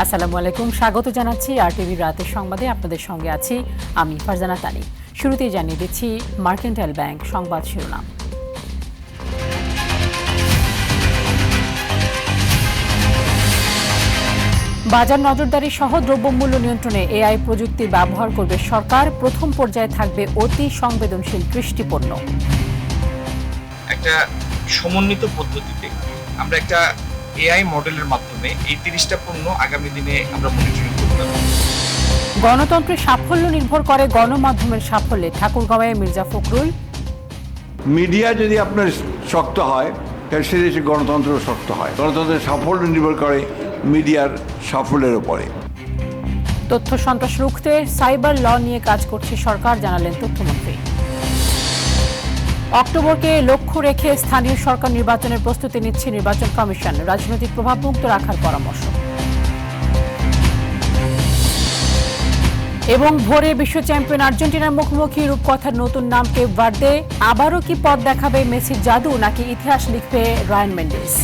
আসসালামু আলাইকুম, স্বাগত জানাচ্ছি আরটিভি রাতের সংবাদে। আপনাদের সঙ্গে আছি আমি ফারজানা তানি। শুরুতেই জানিয়ে দিচ্ছি মার্কেন্টাইল ব্যাংক সংবাদ শিরোনাম। বাজার নজরদারি সহ দ্রব্যমূল্য নিয়ন্ত্রণে এআই প্রযুক্তির ব্যবহার করবে সরকার। প্রথম পর্যায়ে থাকবে অতি সংবেদনশীল কৃষ্টিপণ্য। একটা সমন্বিত পদ্ধতিতে আমরা একটা এআই মডেলের মাধ্যমে এই 30টা পণ্য আগামী দিনে আমরা মনিটরিং করতে পারব। গণতন্ত্রের সাফল্য নির্ভর করে গণমাধ্যমের সাফল্যে, ঠাকুরগাঁওয়ে মির্জা ফখরুল। মিডিয়া যদি আপনার শক্ত হয় তাহলে সে দেশে গণতন্ত্র শক্ত হয়। গণতন্ত্রের সাফল্য নির্ভর করে মিডিয়ার সাফল্যের উপরে। তথ্য সন্ত্রাস রুখতে সাইবার ল নিয়ে কাজ করছে সরকার, জানালেন তথ্যমন্ত্রী। অক্টোবরকে লক্ষ্য রেখে স্থানীয় সরকার নির্বাচনের প্রস্তুতি নিচ্ছে নির্বাচন কমিশন। রাজনৈতিক প্রভাবমুক্ত রাখার পরামর্শ। এবং ভোরে বিশ্ব চ্যাম্পিয়ন আর্জেন্টিনার মুখোমুখি রূপকথার নতুন নাম কেপ ভার্দে। আবারও কি পথ দেখাবে মেসির জাদু, নাকি ইতিহাস লিখবে রায়ান মেন্ডেস?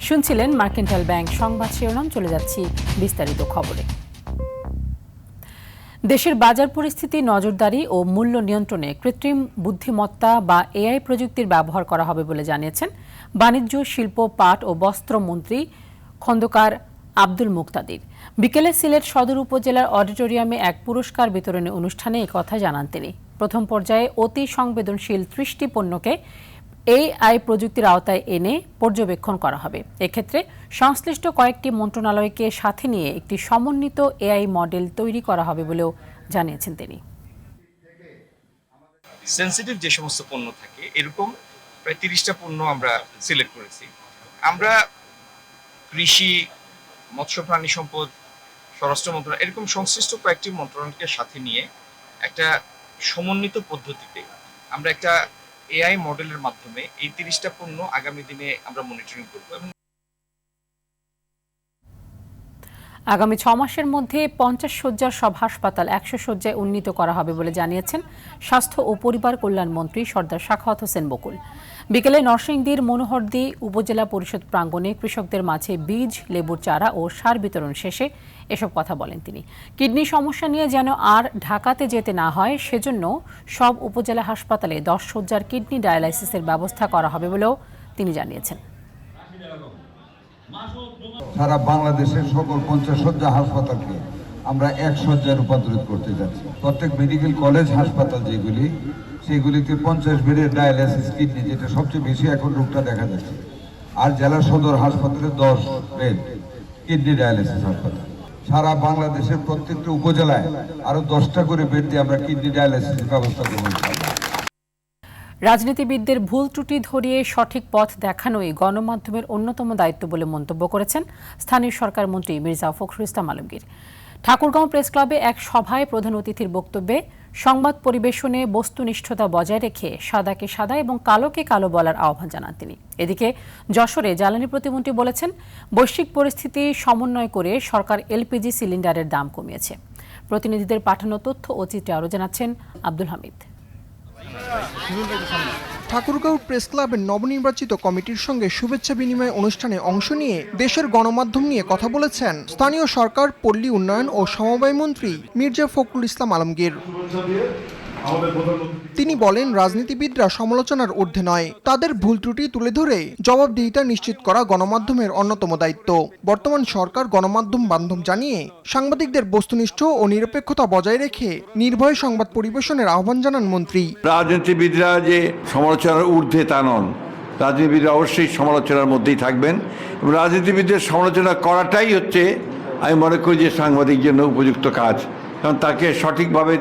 শুনছিলেন মার্কেন্টাইল ব্যাংক সংবাদ শিরোনাম। চলে যাচ্ছি বিস্তারিত খবরে। দেশের বাজার পরিস্থিতি নজরদারি ও মূল্য নিয়ন্ত্রণে কৃত্রিম বুদ্ধিমত্তা বা এআই প্রযুক্তির ব্যবহার করা হবে বলে জানিয়েছেন বাণিজ্য, শিল্প, পাট ও বস্ত্রমন্ত্রী খন্দকার আব্দুল মুক্তাদির। বিকেলে সিলেট সদর উপজেলার অডিটোরিয়ামে এক পুরস্কার বিতরণী অনুষ্ঠানে একথা জানান তিনি। প্রথম পর্যায়ে অতি সংবেদনশীল 30টি পণ্যকে এআই প্রযুক্তির আওতায় এনে পর্যবেক্ষণ করা হবে। এক্ষেত্রে সংশ্লিষ্ট কয়েকটি মন্ত্রণালয়কে সাথে নিয়ে একটি সমন্বিত এআই মডেল তৈরি করা হবে বলেও জানিয়েছেন তিনি। সেনসিটিভ যে সমস্ত পণ্য থাকে এরকম প্রায় 30টা পণ্য আমরা সিলেক্ট করেছি। আমরা কৃষি, মৎস্য প্রাণী সম্পদ, স্বরাষ্ট্র মন্ত্রণালয় এরকম সংশ্লিষ্ট কয়েকটি মন্ত্রণালয়কে সাথে নিয়ে একটা সমন্বিত পদ্ধতিতে আমরা একটা এআই মডেলের মাধ্যমে এই 30টা পণ্য আগামী দিনে আমরা মনিটরিং করব। এবং আগামী 6 মাসের মধ্যে 50 শয্যার সব হাসপাতাল 100 শয্যায় উন্নীত করা হবে বলে জানিয়েছেন স্বাস্থ্য ও পরিবার কল্যাণ মন্ত্রী সর্দার সাখাওয়াত হোসেন বকুল। বিকেলে নরসিংদীর মনোহরদী উপজেলা পরিষদ প্রাঙ্গণে কৃষকদের মাঝে বীজ, লেবুর চারা ও সার বিতরণ শেষে এসব কথা বলেন তিনি। কিডনি সমস্যা নিয়ে যেন আর ঢাকাতে যেতে না হয় সেজন্য সব উপজেলা হাসপাতালে 10 শয্যার কিডনি ডায়ালাইসিসের ব্যবস্থা করা হবে বলেও তিনি জানিয়েছেন। সারা বাংলাদেশের সকল 50 শয্যা হাসপাতালকে আমরা 1 শয্যায় রূপান্তরিত করতে যাচ্ছি। প্রত্যেক মেডিকেল কলেজ হাসপাতাল যেগুলি সেগুলিতে 50 বেডের ডায়ালাইসিস কিডনি, যেটা সবচেয়ে বেশি এখন রোগটা দেখা যাচ্ছে। আর জেলা সদর হাসপাতালে 10 বেড কিডনি ডায়ালাইসিস হাসপাতাল। সারা বাংলাদেশের প্রত্যেকটা উপজেলায় আরো 10টা করে বেড দিয়ে আমরা কিডনি ডায়ালাইসিসের ব্যবস্থা করব। রাজনীতিবিদদের ভুল ত্রুটি ধরিয়ে সঠিক পথ দেখানোই গণমাধ্যমের অন্যতম দায়িত্ব বলে মন্তব্য করেছেন স্থানীয় সরকার মন্ত্রী মির্জা ফখরুল ইসলাম আলমগীর। ঠাকুরগাঁও প্রেস ক্লাবে এক সভায় প্রধান অতিথির বক্তব্যে সংবাদ পরিবেশনে বস্তুনিষ্ঠতা বজায় রেখে সাদাকে সাদা এবং কালোকে কালো বলার আহ্বান জানান তিনি। এদিকে যশোরে জ্বালানি প্রতিমন্ত্রী বলেছেন, বৈশ্বিক পরিস্থিতি সমন্বয় করে সরকার এলপিজি সিলিন্ডারের দাম কমিয়েছে। প্রতিনিধিদের পাঠানো তথ্য ও চিত্রে আরও জানাচ্ছেন আব্দুল হামিদ। ঠাকুরগাঁও প্রেস ক্লাবের নবনির্বাচিত কমিটির সঙ্গে শুভেচ্ছা বিনিময় অনুষ্ঠানে অংশ নিয়ে দেশের গণমাধ্যম নিয়ে কথা বলেছেন স্থানীয় সরকার, পল্লী উন্নয়ন ও সমবায় মন্ত্রী মির্জা ফখরুল ইসলাম আলমগীর। তিনি বলেন, রাজনীতিবিদরা সমালোচনার ঊর্ধ্বে নয়, তাদের ভুল ত্রুটি তুলে ধরে জবাবদিহিতা নিশ্চিত করা গণমাধ্যমের অন্যতম দায়িত্ব। বর্তমান সরকার গণমাধ্যম বান্ধব জানিয়ে সাংবাদিকদের বস্তুনিষ্ঠ ও নিরপেক্ষতা বজায় রেখে নির্ভয় সংবাদ পরিবেশনের আহ্বান জানান মন্ত্রী। রাজনীতিবিদরা যে সমালোচনার ঊর্ধ্বে তা নন, রাজনীতিবিদরা অবশ্যই সমালোচনার মধ্যেই থাকবেন। এবং রাজনীতিবিদদের সমালোচনা করাটাই হচ্ছে, আমি মনে করি, যে সাংবাদিক জন্য উপযুক্ত কাজ। কারণ তাকে সঠিকভাবে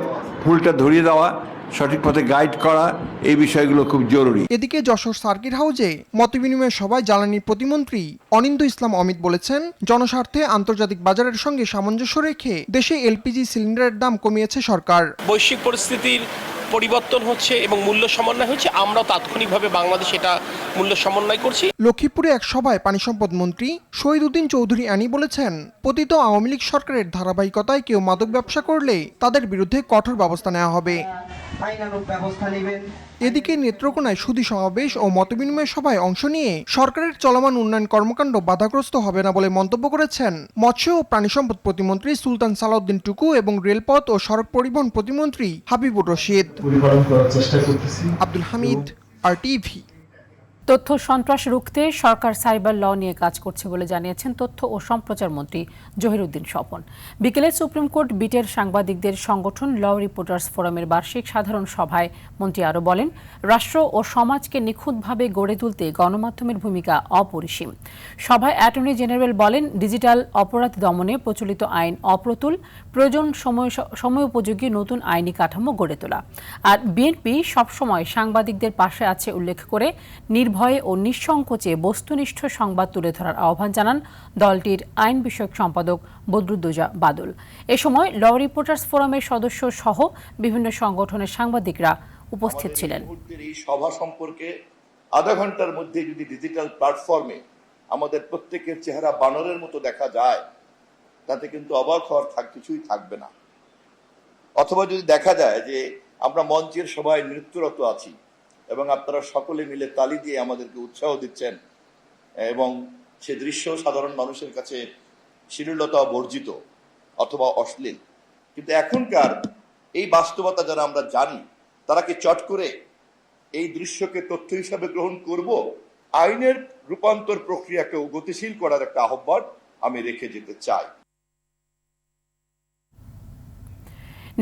ভুলটা ধরিয়ে দেওয়া, সঠিক পথে গাইড করা, এই বিষয়গুলো খুব জরুরি। এদিকে যশোর সার্কিট হাউসে মতবিনিময় সভায় জ্বালানি প্রতিমন্ত্রী অনিন্দ্য ইসলাম অমিত বলেছেন, জনস্বার্থে আন্তর্জাতিক বাজারের সঙ্গে সামঞ্জস্য রেখে দেশে এলপিজি সিলিন্ডারের দাম কমিয়েছে সরকার। বৈশ্বিক পরিস্থিতির পরিবর্তন হচ্ছে এবং মূল্য সমন্বয় হচ্ছে, আমরাও তাৎক্ষণিকভাবে বাংলাদেশে এটা মূল্য সমন্বয় করছি। লক্ষ্মীপুরে এক সভায় পানি সম্পদ মন্ত্রী শহীদ উদ্দিন চৌধুরী আনি বলেছেন, পতিত আওয়ামী লীগ সরকারের ধারাবাহিকতায় কেউ মাদক ব্যবসা করলে তাদের বিরুদ্ধে কঠোর ব্যবস্থা নেওয়া হবে। এদিকে নেত্রকোনায় সুধী সমাবেশ ও মতবিনিময় সভায় অংশ নিয়ে সরকারের চলমান উন্নয়ন কর্মকাণ্ড বাধাগ্রস্ত হবে না বলে মন্তব্য করেছেন মৎস্য ও প্রাণী সম্পদ প্রতিমন্ত্রী সুলতান সালাউদ্দিন টুকু এবং রেলপথ ও সড়ক পরিবহন প্রতিমন্ত্রী হাবিবুর রশিদ। আব্দুল হামিদ, RTV। তথ্য সন্ত্রাস রুখতে সরকার সাইবার ল নিয়ে কাজ করছে বলে জানিয়েছেন তথ্য ও সম্প্রচার মন্ত্রী জহিরুদ্দিন স্বপন। বিকেলে সুপ্রিম কোর্ট বিটের সাংবাদিকদের সংগঠন ল রিপোর্টার্স ফোরামের বার্ষিক সাধারণ সভায় মন্ত্রী আরও বলেন, রাষ্ট্র ও সমাজকে নিখুঁতভাবে গড়ে তুলতে গণমাধ্যমের ভূমিকা অপরিসীম। সভায় অ্যাটর্নি জেনারেল বলেন, ডিজিটাল অপরাধ দমনে প্রচলিত আইন অপ্রতুল, প্রয়োজন সময়োপযোগী নতুন আইনি কাঠামো গড়ে তোলা। আর বিএনপি সবসময় সাংবাদিকদের পাশে আছে উল্লেখ করে নির্ভয়ে ও নিঃসংকোচে বস্তুনিষ্ঠ সংবাদ তুলে ধরার আহ্বান জানান দলটির আইন বিষয়ক সম্পাদক বদরুদ্দোজা বাদল। এ সময় ল রিপোর্টার্স ফোরামের সদস্য সহ বিভিন্ন সংগঠনের সাংবাদিকরা উপস্থিত ছিলেন। এই সভা সম্পর্কে আধা ঘন্টার মধ্যে যদি ডিজিটাল প্ল্যাটফর্মে আমাদের প্রত্যেকের চেহারা বানরের মতো দেখা যায়, তাতে কিন্তু অবাক হওয়ার কিছুই থাকবে না। অথবা যদি দেখা যায় যে আমরা মঞ্চের সবাই নৃত্যরত আছি এবং আপনারা সকলে মিলে তালি দিয়ে আমাদেরকে উৎসাহ দিচ্ছেন এবং সে দৃশ্য সাধারণ মানুষের কাছে শ্লীলতা বর্জিত অথবা অশ্লীল, কিন্তু এখনকার এই বাস্তবতা যারা আমরা জানি, তারা কি চট করে এই দৃশ্যকে তথ্য হিসাবে গ্রহণ করব? আইনের রূপান্তর প্রক্রিয়াকেও গতিশীল করার একটা আহ্বান আমি রেখে যেতে চাই।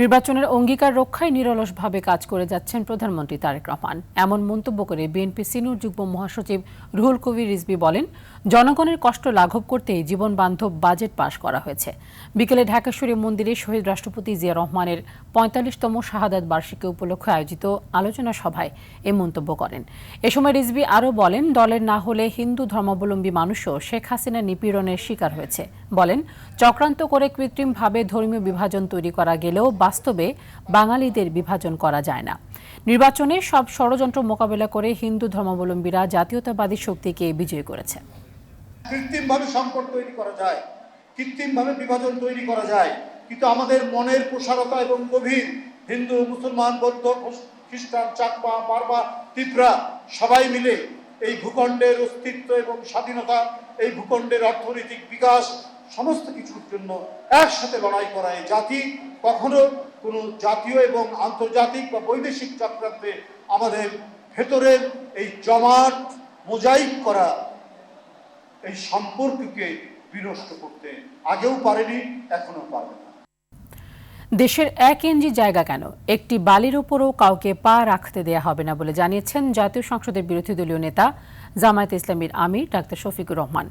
নির্বাচনের অঙ্গীকার রক্ষায় নিরলসভাবে কাজ করে যাচ্ছেন প্রধানমন্ত্রী তারেক রহমান। এমন মন্তব্য করে বিএনপি সিনিয়র যুগ্ম মহাসচিব রুহুল কবির রিজভী বলেন, জনগণের কষ্ট লাঘব করতে জীবন বান্ধব বাজেট পাশ করা হয়েছে। বিকেলে ঢাকেশ্বরী মন্দিরে শহীদ রাষ্ট্রপতি জিয়া রহমানের ৪৫তম শাহাদাত বার্ষিকী উপলক্ষে আয়োজিত আলোচনা সভায় এ মন্তব্য করেন। এ সময় রিজভী আরও বলেন, দলের না হলে হিন্দু ধর্মাবলম্বী মানুষও শেখ হাসিনা নিপীড়নের শিকার হয়েছে। বলেন, চক্রান্ত করে কৃত্রিমভাবে ধর্মীয় বিভাজন তৈরি করা গেলেও বাস্তবে বাঙালিদের বিভাজন করা যায় না। নির্বাচনে সব ষড়যন্ত্র মোকাবেলা করে হিন্দু ধর্মাবলম্বীরা জাতীয়তাবাদী শক্তিকে বিজয় করেছে। কৃত্রিমভাবে সংকট তৈরি করা যায়, কৃত্রিমভাবে বিভাজন তৈরি করা যায়, কিন্তু আমাদের মনের প্রসারতা এবং গভীর হিন্দু, মুসলমান, বৌদ্ধ, খ্রিস্টান, চাকমা, পারবা, তিব্রা সবাই মিলে এই ভূখণ্ডের অস্তিত্ব এবং স্বাধীনতা, এই ভূখণ্ডের অর্থনৈতিক বিকাশ সমস্ত কিছুর জন্য একসাথে লড়াই করা। এই জাতি কখনো কোনো জাতীয় এবং আন্তর্জাতিক বা বৈদেশিক চক্রান্তে আমাদের ভেতরের এই জমাট মোজাইক করা এই সম্পর্ককে বিনষ্ট করতে আগেও পারেনি, এখনো পারবে না। দেশের 1 ইঞ্চি জায়গা কেন, একটি বালির উপরও কাউকে পা রাখতে দেয়া হবে না বলে জানিয়েছেন জাতীয় সংসদের বিরোধী দলীয় নেতা জামায়াতে ইসলামীর আমির ডাক্তার শফিকুর রহমান।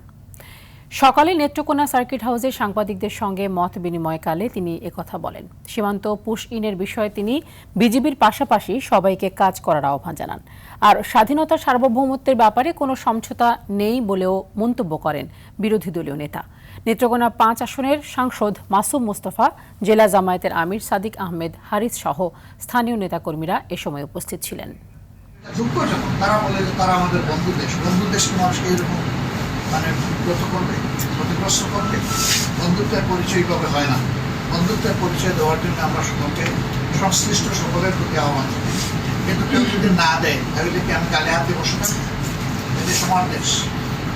সকালে নেত্রকোনা সার্কিট হাউসে সাংবাদিকদের সঙ্গে মত বিনিময়কালে তিনি একথা বলেন। সীমান্ত পুশ ইনের বিষয়ে তিনি বিজিবির পাশাপাশি সবাইকে কাজ করার আহ্বান জানান। আর স্বাধীনতা সার্বভৌমত্বের ব্যাপারে কোনো সমঝোতা নেই বলেও মন্তব্য করেন বিরোধী দলীয় নেতা। নেত্রকোনা 5 আসনের সাংসদ মাসুম মোস্তফা, জেলা জামায়াতের আমির সাদিক আহমেদ হারিস সহ স্থানীয় নেতাকর্মীরা এ সময় উপস্থিত ছিলেন। তারা বলে যে তারা আমাদের বন্ধু দেশ, বন্ধু দেশকে মানুষ এইরকম ক্ষতিগ্রস্ত করবে। বন্ধুত্বের পরিচয় কবে হয় না। বন্ধুত্বের পরিচয় দেওয়ার জন্য আমরা সকলকে সংশ্লিষ্ট সকলের প্রতি আহ্বান করি, কিন্তু কেউ যদি না দেয় তাহলে কি আমি গালে হাতে বসে থাকি? এদেশ আমার দেশ,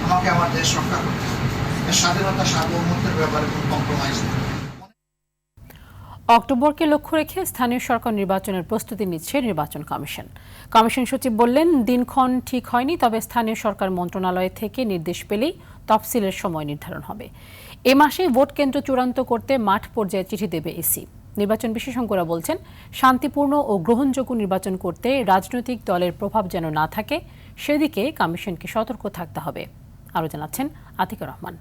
আমাকে আমার দেশ রক্ষা করতে হবে। স্বাধীনতা সার্বভৌমত্বের ব্যাপারে কোনো কম্প্রোমাইজ নেই। অক্টোবরকে লক্ষ্য রেখে স্থানীয় সরকার নির্বাচনের প্রস্তুতি নিচ্ছে নির্বাচন কমিশন। কমিশন সচিব বললেন, দিনক্ষণ ঠিক হয়নি, তবে স্থানীয় সরকার মন্ত্রণালয় থেকে নির্দেশ পেলেই তফসিলের সময় নির্ধারণ হবে। এ মাসে ভোট কেন্দ্র চূড়ান্ত করতে মাঠ পর্যায়ে চিঠি দেবে ইসি। নির্বাচন বিশেষজ্ঞরা বলছেন, শান্তিপূর্ণ ও গ্রহণযোগ্য নির্বাচন করতে রাজনৈতিক দলের প্রভাব যেন না থাকে, সেদিকে কমিশনকে সতর্ক থাকতে হবে। আরও জানাচ্ছেন আতিকুর রহমান।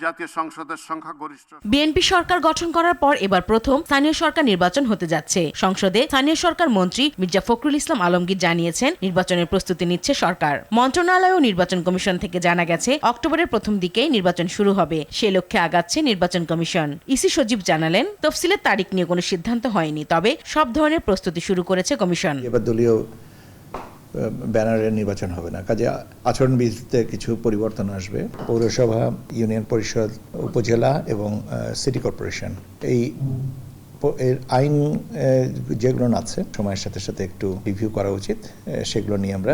জাতীয় সংসদের সংখ্যাগরিষ্ঠ বিএনপি সরকার গঠন করার পর এবার প্রথম স্থানীয় সরকার নির্বাচন হতে যাচ্ছে। সংসদে স্থানীয় সরকার মন্ত্রী মির্জা ফখরুল ইসলাম আলমগীর জানিয়েছেন নির্বাচনের প্রস্তুতি নিচ্ছে সরকার। মন্ত্রণালয় ও নির্বাচন কমিশন থেকে জানা গেছে অক্টোবরের প্রথম দিকেই নির্বাচন শুরু হবে। সে লক্ষ্যে আগাচ্ছে নির্বাচন কমিশন। ইসি সচিব জানালেন তফসিলের তারিখ নিয়ে কোনো সিদ্ধান্ত হয়নি, তবে সব ধরনের প্রস্তুতি শুরু করেছে কমিশন। এবার দলীয় ব্যানারের নির্বাচন হবে না, কাজে আচরণবিধিতে কিছু পরিবর্তন আসবে। পৌরসভা, ইউনিয়ন পরিষদ, উপজেলা এবং সিটি কর্পোরেশন এর আইন যেগুলো আছে সময়ের সাথে সাথে একটু রিভিউ করা উচিত, সেগুলো নিয়ে আমরা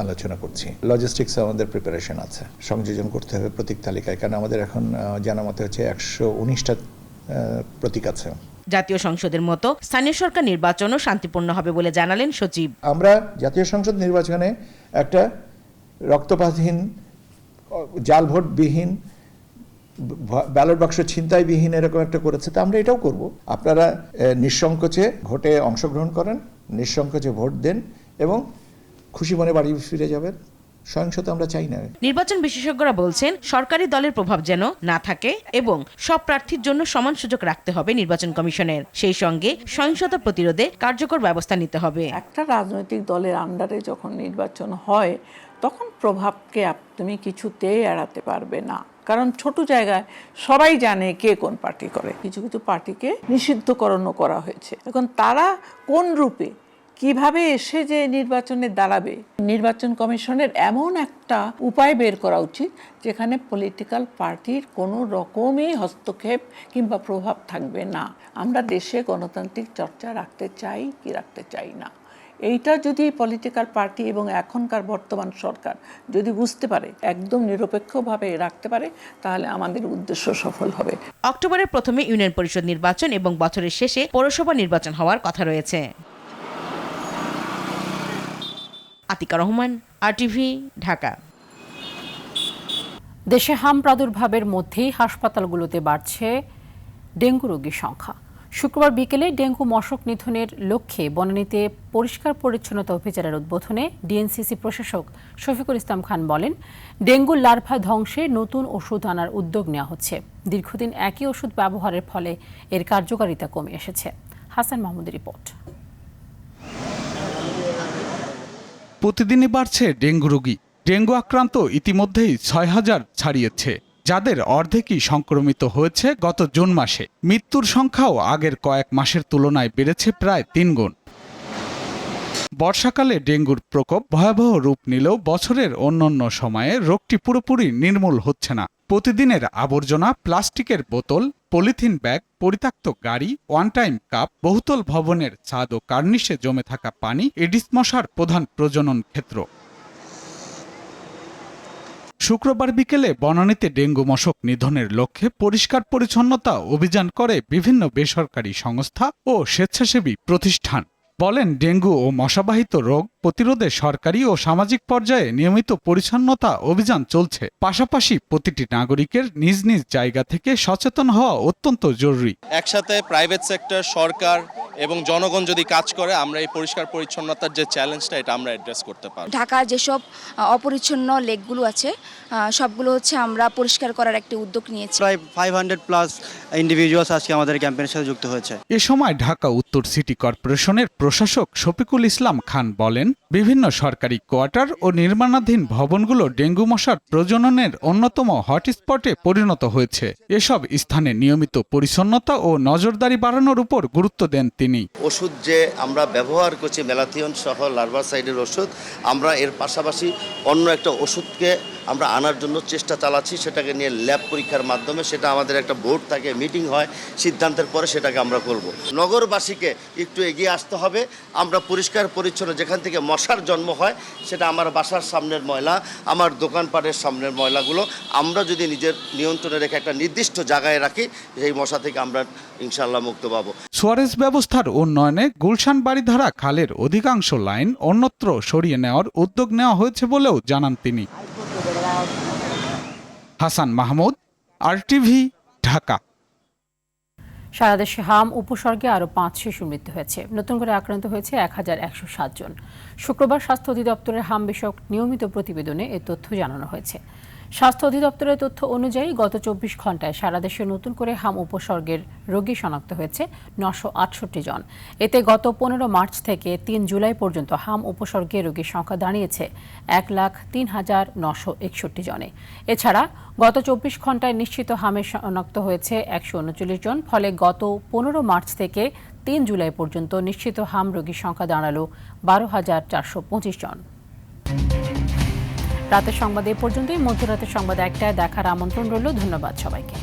আলোচনা করছি। লজিস্টিক্স আমাদের প্রিপারেশন আছে, সংযোজন করতে হবে প্রতীক তালিকায়, কারণ আমাদের এখন জানা মতে হচ্ছে 119টা প্রতীক আছে। জাতীয় সংসদের মতো স্থানীয় সরকার নির্বাচনও শান্তিপূর্ণ হবে বলে জানালেন সচিব। আমরা জাতীয় সংসদ নির্বাচনে একটা রক্তপাতহীন, জাল ভোটবিহীন, ব্যালট বাক্স ছিনতাইবিহীন এরকম একটা করেছে, তা আমরা এটাও করব। আপনারা নিঃসংকোচে ভোটে অংশগ্রহণ করেন, নিঃসংকোচে ভোট দেন এবং খুশি মনে বাড়ি ফিরে যাবেন। সহিংসতা আমরা চাই না। নির্বাচন বিশেষজ্ঞরা বলছেন সরকারি দলের প্রভাব যেন না থাকে এবং সব প্রার্থীর জন্য সমান সুযোগ রাখতে হবে নির্বাচন কমিশনের। সেই সঙ্গে সহিংসতা প্রতিরোধে কার্যকর ব্যবস্থা নিতে হবে। একটা রাজনৈতিক দলের আন্ডারে যখন নির্বাচন হয় তখন প্রভাবকে তুমি কিছুতেই এড়াতে পারবে না, কারণ ছোট জায়গায় সবাই জানে কে কোন পার্টি করে। কিছু কিছু পার্টিকে নিষিদ্ধকরণও করা হয়েছে। এখন তারা কোন রূপে কিভাবে এসে যে নির্বাচনে দাঁড়াবে, নির্বাচন কমিশনের এমন একটা উপায় বের করা উচিত যেখানে পলিটিক্যাল পার্টির কোনো রকমই হস্তক্ষেপ কিংবা প্রভাব থাকবে না। আমরা দেশে গণতান্ত্রিক চর্চা রাখতে চাই কি রাখতে চাই না, এইটা যদি পলিটিক্যাল পার্টি এবং এখনকার বর্তমান সরকার যদি বুঝতে পারে, একদম নিরপেক্ষভাবে রাখতে পারে, তাহলে আমাদের উদ্দেশ্য সফল হবে। অক্টোবরের প্রথমে ইউনিয়ন পরিষদ নির্বাচন এবং বছরের শেষে পৌরসভা নির্বাচন হওয়ার কথা রয়েছে। আতিকা রহমান, RTV, ঢাকা। দেশে হাম প্রাদুর্ভাবের মধ্যেই হাসপাতালগুলোতে বাড়ছে ডেঙ্গু রোগীর সংখ্যা। শুক্রবার বিকেলে ডেঙ্গু মশক নিধনের লক্ষ্যে বনানীতে পরিষ্কার পরিচ্ছন্নতা অভিযানের উদ্বোধনে ডিএনসিসি প্রশাসক শফিকুল ইসলাম খান বলেন, ডেঙ্গুর লার্ভা ধ্বংসে নতুন ওষুধ আনার উদ্যোগ নেওয়া হচ্ছে। দীর্ঘদিন একই ওষুধ ব্যবহারের ফলে এর কার্যকারিতা কমে এসেছে। হাসান মাহমুদের রিপোর্ট। প্রতিদিনই বাড়ছে ডেঙ্গু রোগী। ডেঙ্গু আক্রান্ত ইতিমধ্যেই ৬,০০০ ছাড়িয়েছে, যাদের অর্ধেকই সংক্রমিত হয়েছে গত জুন মাসে। মৃত্যুর সংখ্যাও আগের কয়েক মাসের তুলনায় বেড়েছে প্রায় ৩ গুণ। বর্ষাকালে ডেঙ্গুর প্রকোপ ভয়াবহ রূপ নিলেও বছরের অন্যান্য সময়ে রোগটি পুরোপুরি নির্মূল হচ্ছে না। প্রতিদিনের আবর্জনা, প্লাস্টিকের বোতল, পলিথিন ব্যাগ, পরিত্যক্ত গাড়ি, ওয়ান টাইম কাপ, বহুতল ভবনের ছাদ ও কার্নিশে জমে থাকা পানি এডিস মশার প্রধান প্রজনন ক্ষেত্র। শুক্রবার বিকেলে বনানীতে ডেঙ্গু মশক নিধনের লক্ষ্যে পরিষ্কার পরিচ্ছন্নতা অভিযান করে বিভিন্ন বেসরকারি সংস্থা ও স্বেচ্ছাসেবী প্রতিষ্ঠান। বলেন, ডেঙ্গু ও মশাবাহিত রোগ প্রতিরোধে সরকারি ও সামাজিক পর্যায়ে নিয়মিত পরিচ্ছন্নতা অভিযান চলছে। পাশাপাশি প্রতিটি নাগরিকের নিজ নিজ জায়গা থেকে সচেতন হওয়া অত্যন্ত জরুরি। একসাথে প্রাইভেট সেক্টর, সরকার এবং জনগণ যদি কাজ করে, আমরা এই পরিষ্কার পরিচ্ছন্নতার যে চ্যালেঞ্জটা, এটা আমরা অ্যাড্রেস করতে পারব। ঢাকার যেসব অপরিচ্ছন্ন লেকগুলো আছে সবগুলো হচ্ছে আমরা পরিষ্কার করার একটা উদ্যোগ নিয়েছি। প্রায় 500+ ইন্ডিভিজুয়ালস আজকে আমাদের ক্যাম্পেইনের সাথে যুক্ত হয়েছে। এ সময় ঢাকা উত্তর সিটি কর্পোরেশনের প্রশাসক শফিকুল ইসলাম খান বলেন, বিভিন্ন সরকারি কোয়ার্টার ও নির্মাণাধীন ভবনগুলো ডেঙ্গু মশার প্রজননের অন্যতম হটস্পটে পরিণত হয়েছে। এসব স্থানে নিয়মিত পরিচ্ছন্নতা ও নজরদারি বাড়ানোর উপর গুরুত্ব দেন তিনি। ওষুধ যে আমরা ব্যবহার করছি, ম্যালাথিয়ন সহ লার্ভাসাইডের ওষুধ, আমরা এর পাশাপাশি অন্য একটা ওষুধকে আমরা আনার জন্য চেষ্টা চালাচ্ছি, সেটাকে নিয়ে ল্যাব পরীক্ষার মাধ্যমে, সেটা আমাদের একটা বোর্ড থাকে, মিটিং হয়, সিদ্ধান্তের পরে সেটাকে আমরা করব। নগরবাসীকে একটু এগিয়ে আসতে হবে। আমরা পরিষ্কার পরিচ্ছন্ন, যেখান থেকে মশার জন্ম হয়, সেটা আমার বাসার সামনের ময়লা, আমার দোকানপাটের সামনের ময়লাগুলো আমরা যদি নিজের নিয়ন্ত্রণে রেখে একটা নির্দিষ্ট জায়গায় রাখি, সেই মশা থেকে আমরা ইনশাআল্লাহ মুক্ত পাবো। সুয়ারেজ ব্যবস্থার উন্নয়নে গুলশান বাড়িধারা খালের অধিকাংশ লাইন অন্যত্র সরিয়ে নেওয়ার উদ্যোগ নেওয়া হয়েছে বলেও জানান তিনি। হাসান মাহমুদ, RTV, ঢাকা। সারা দেশে হাম উপসর্গে আরও 5 শিশুর মৃত্যু হয়েছে। নতুন করে আক্রান্ত হয়েছে 1107 জন। শুক্রবার স্বাস্থ্য অধিদপ্তরের হাম বিষয়ক নিয়মিত প্রতিবেদনে এ তথ্য জানানো হয়েছে। স্বাস্থ্য অধিদপ্তরের তথ্য অনুযায়ী গত 24 ঘন্টায় সারা দেশে নতুন করে হাম উপসর্গের রোগী শনাক্ত হয়েছে 968 জন। এতে গত 15 মার্চ থেকে 3 জুলাই পর্যন্ত হাম উপসর্গের রোগীর সংখ্যা দাঁড়িয়েছে 1,03,961 জনে। এছাড়া গত 24 ঘন্টায় নিশ্চিত হামে শনাক্ত হয়েছে 139 জন। ফলে গত 15 মার্চ থেকে 3 জুলাই পর্যন্ত নিশ্চিত হাম রোগীর সংখ্যা দাঁড়ালো 12,425 জন। রাতের সংবাদ এ পর্যন্তই। মধ্যরাতের সংবাদ 1টায় দেখার আমন্ত্রণ রইল। ধন্যবাদ সবাইকে।